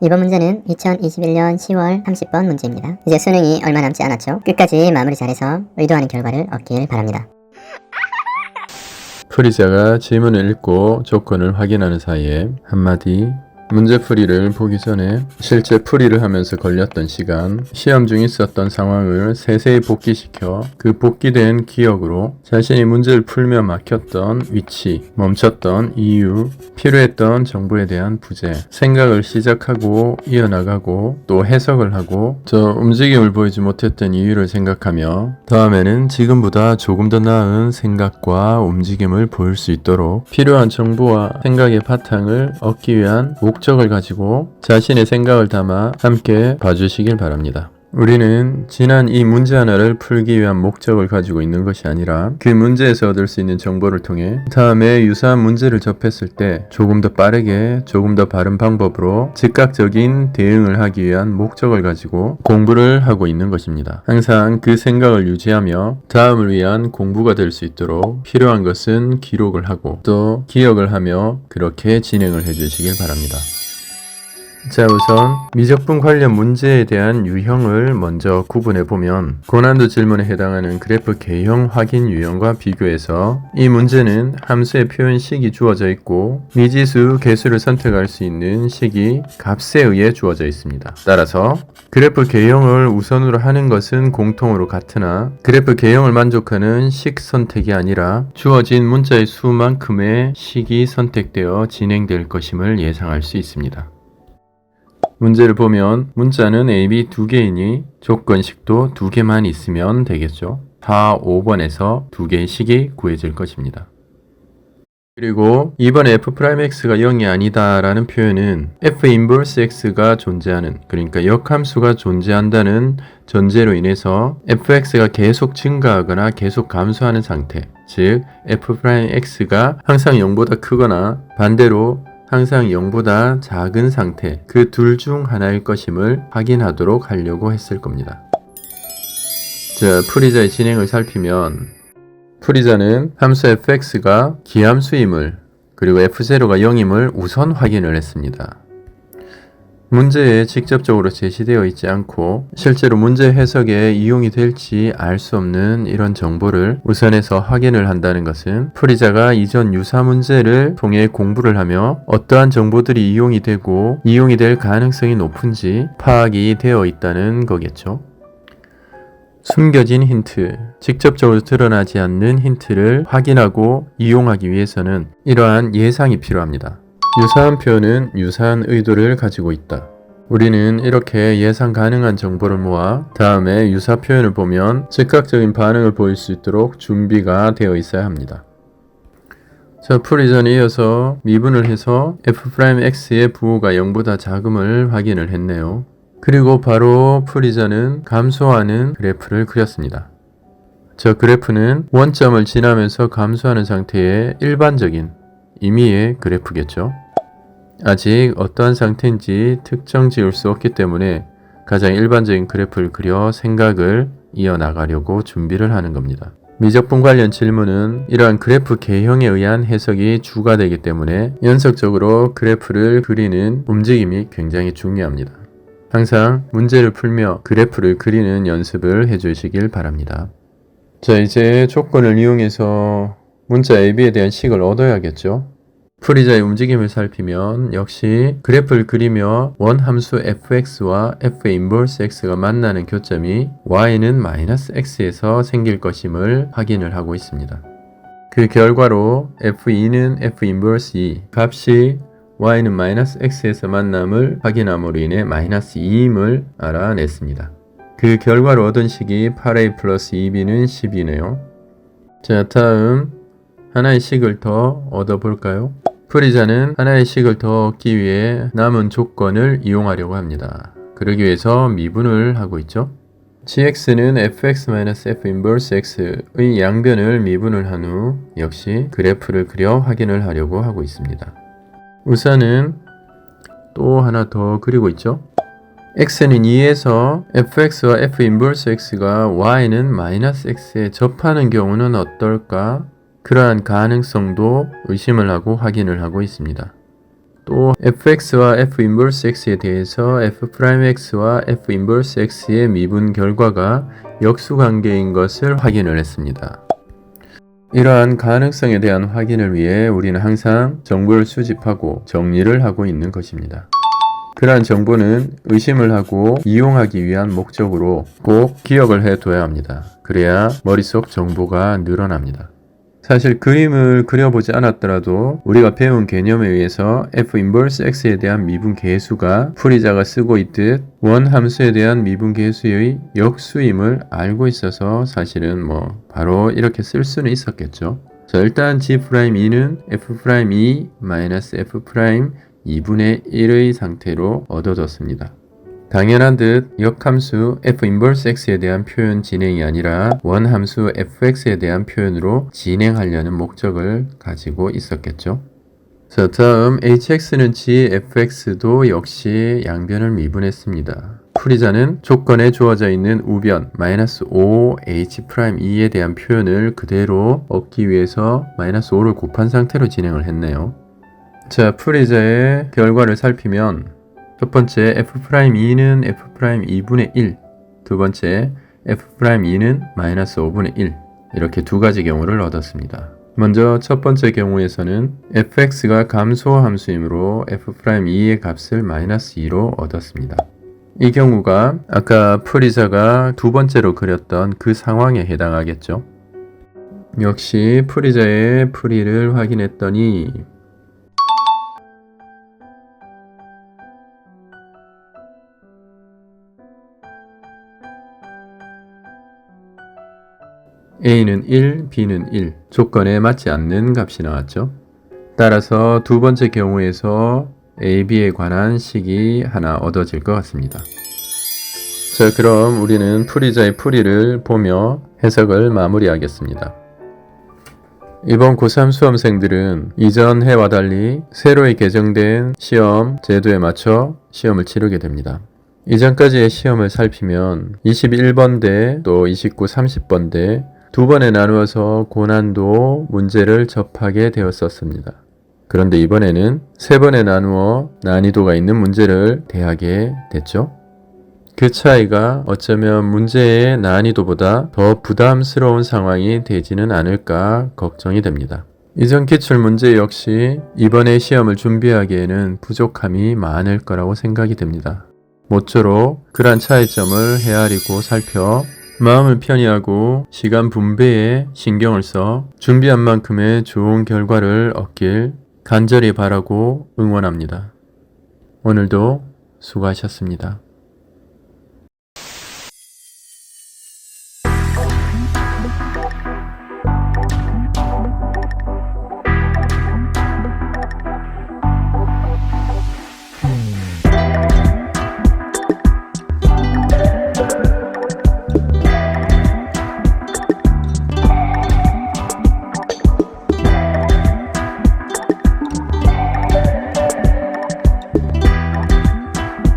이번 문제는 2021년 10월 30번 문제입니다. 이제 수능이 얼마 남지 않았죠? 끝까지 마무리 잘해서 의도하는 결과를 얻길 바랍니다. 풀이자가 질문을 읽고 조건을 확인하는 사이에 한마디 문제풀이를 보기 전에 실제 풀이를 하면서 걸렸던 시간, 시험 중 있었던 상황을 세세히 복기시켜 그 복기된 기억으로 자신이 문제를 풀며 막혔던 위치, 멈췄던 이유, 필요했던 정보에 대한 부재, 생각을 시작하고 이어나가고 또 해석을 하고 저 움직임을 보이지 못했던 이유를 생각하며 다음에는 지금보다 조금 더 나은 생각과 움직임을 보일 수 있도록 필요한 정보와 생각의 바탕을 얻기 위한 목적을 가지고 자신의 생각을 담아 함께 봐주시길 바랍니다. 우리는 지난 이 문제 하나를 풀기 위한 목적을 가지고 있는 것이 아니라 그 문제에서 얻을 수 있는 정보를 통해 다음에 유사한 문제를 접했을 때 조금 더 빠르게 조금 더 바른 방법으로 즉각적인 대응을 하기 위한 목적을 가지고 공부를 하고 있는 것입니다. 항상 그 생각을 유지하며 다음을 위한 공부가 될 수 있도록 필요한 것은 기록을 하고 또 기억을 하며 그렇게 진행을 해주시길 바랍니다. 자, 우선 미적분 관련 문제에 대한 유형을 먼저 구분해 보면 고난도 질문에 해당하는 그래프 개형 확인 유형과 비교해서 이 문제는 함수의 표현식이 주어져 있고 미지수 개수를 선택할 수 있는 식이 값에 의해 주어져 있습니다. 따라서 그래프 개형을 우선으로 하는 것은 공통으로 같으나 그래프 개형을 만족하는 식 선택이 아니라 주어진 문자의 수만큼의 식이 선택되어 진행될 것임을 예상할 수 있습니다. 문제를 보면 문자는 A, B 두 개이니 조건식도 두 개만 있으면 되겠죠. 4, 5번에서 두 개의 식이 구해질 것입니다. 그리고 이번에 F'X가 0이 아니다 라는 표현은 F 인버스 X가 존재하는, 그러니까 역함수가 존재한다는 전제로 인해서 Fx가 계속 증가하거나 계속 감소하는 상태, 즉 F'X가 항상 0보다 크거나 반대로 항상 0보다 작은 상태, 그 둘 중 하나일 것임을 확인하도록 하려고 했을 겁니다. 자, 풀이자의 진행을 살피면 풀이자는 함수 fx가 기함수임을 그리고 f0가 0임을 우선 확인을 했습니다. 문제에 직접적으로 제시되어 있지 않고 실제로 문제 해석에 이용이 될지 알 수 없는 이런 정보를 우선해서 확인을 한다는 것은 풀이자가 이전 유사 문제를 통해 공부를 하며 어떠한 정보들이 이용이 되고 이용이 될 가능성이 높은지 파악이 되어 있다는 거겠죠. 숨겨진 힌트, 직접적으로 드러나지 않는 힌트를 확인하고 이용하기 위해서는 이러한 예상이 필요합니다. 유사한 표현은 유사한 의도를 가지고 있다. 우리는 이렇게 예상 가능한 정보를 모아 다음에 유사 표현을 보면 즉각적인 반응을 보일 수 있도록 준비가 되어 있어야 합니다. 자, 풀이전에 이어서 미분을 해서 F'X의 부호가 0보다 작음을 확인을 했네요. 그리고 바로 풀이전은 감소하는 그래프를 그렸습니다. 저 그래프는 원점을 지나면서 감소하는 상태의 일반적인 임의의 그래프겠죠. 아직 어떠한 상태인지 특정 지을 수 없기 때문에 가장 일반적인 그래프를 그려 생각을 이어나가려고 준비를 하는 겁니다. 미적분 관련 질문은 이러한 그래프 개형에 의한 해석이 주가 되기 때문에 연속적으로 그래프를 그리는 움직임이 굉장히 중요합니다. 항상 문제를 풀며 그래프를 그리는 연습을 해주시길 바랍니다. 자, 이제 조건을 이용해서 문자 AB에 대한 식을 얻어야겠죠. 풀이자의 움직임을 살피면 역시 그래프를 그리며 원 함수 fx와 f 인버스 x가 만나는 교점이 y는 마이너스 x에서 생길 것임을 확인을 하고 있습니다. 그 결과로 f2는 f 인버스 2, 값이 y는 마이너스 x에서 만남을 확인함으로 인해 마이너스 2임을 알아냈습니다. 그 결과로 얻은 식이 8a 플러스 2b는 10이네요. 자, 다음 하나의 식을 더 얻어볼까요? 풀이자는 하나의 식을 더 얻기 위해 남은 조건을 이용하려고 합니다. 그러기 위해서 미분을 하고 있죠. gx는 fx-f 인버스 x의 양변을 미분을 한 후 역시 그래프를 그려 확인을 하려고 하고 있습니다. 우선은 또 하나 더 그리고 있죠. x는 2에서 fx와 f 인버스 x가 y는 마이너스 x에 접하는 경우는 어떨까? 그러한 가능성도 의심을 하고 확인을 하고 있습니다. 또 fx와 f 인버스 x에 대해서 f'x와 f 인버스 x의 미분 결과가 역수관계인 것을 확인을 했습니다. 이러한 가능성에 대한 확인을 위해 우리는 항상 정보를 수집하고 정리를 하고 있는 것입니다. 그러한 정보는 의심을 하고 이용하기 위한 목적으로 꼭 기억을 해둬야 합니다. 그래야 머릿속 정보가 늘어납니다. 사실 그림을 그려보지 않았더라도 우리가 배운 개념에 의해서 f 인버스 x에 대한 미분 계수가 풀이자가 쓰고 있듯 원 함수에 대한 미분 계수의 역수임을 알고 있어서 사실은 바로 이렇게 쓸 수는 있었겠죠. 자, 일단 g'2는 f'2 마이너스 f'2분의 1의 상태로 얻어졌습니다. 당연한 듯 역함수 f 인버스 x에 대한 표현 진행이 아니라 원함수 fx에 대한 표현으로 진행하려는 목적을 가지고 있었겠죠. 자, 다음 hx는 g fx도 역시 양변을 미분했습니다. 풀이자는 조건에 주어져 있는 우변 -5h'2에 대한 표현을 그대로 얻기 위해서 -5를 곱한 상태로 진행을 했네요. 자, 풀이자의 결과를 살피면 첫 번째 f'2는 f'2분의 1, 두 번째 f'2는 -5분의 1 이렇게 두 가지 경우를 얻었습니다. 먼저 첫 번째 경우에서는 fx가 감소 함수이므로 f'2의 값을 -2로 얻었습니다. 이 경우가 아까 풀이자가 두 번째로 그렸던 그 상황에 해당하겠죠. 역시 풀이자의 풀이를 확인했더니 A는 1, B는 1, 조건에 맞지 않는 값이 나왔죠. 따라서 두 번째 경우에서 A, B에 관한 식이 하나 얻어질 것 같습니다. 자, 그럼 우리는 풀이자의 풀이를 보며 해석을 마무리하겠습니다. 이번 고3 수험생들은 이전 해와 달리 새로이 개정된 시험 제도에 맞춰 시험을 치르게 됩니다. 이전까지의 시험을 살피면 21번대 또 29, 30번대 두 번에 나누어서 고난도 문제를 접하게 되었었습니다. 그런데 이번에는 세 번에 나누어 난이도가 있는 문제를 대하게 됐죠. 그 차이가 어쩌면 문제의 난이도보다 더 부담스러운 상황이 되지는 않을까 걱정이 됩니다. 이전 기출문제 역시 이번에 시험을 준비하기에는 부족함이 많을 거라고 생각이 됩니다. 모쪼록 그러한 차이점을 헤아리고 살펴 마음을 편히 하고 시간 분배에 신경을 써 준비한 만큼의 좋은 결과를 얻길 간절히 바라고 응원합니다. 오늘도 수고하셨습니다.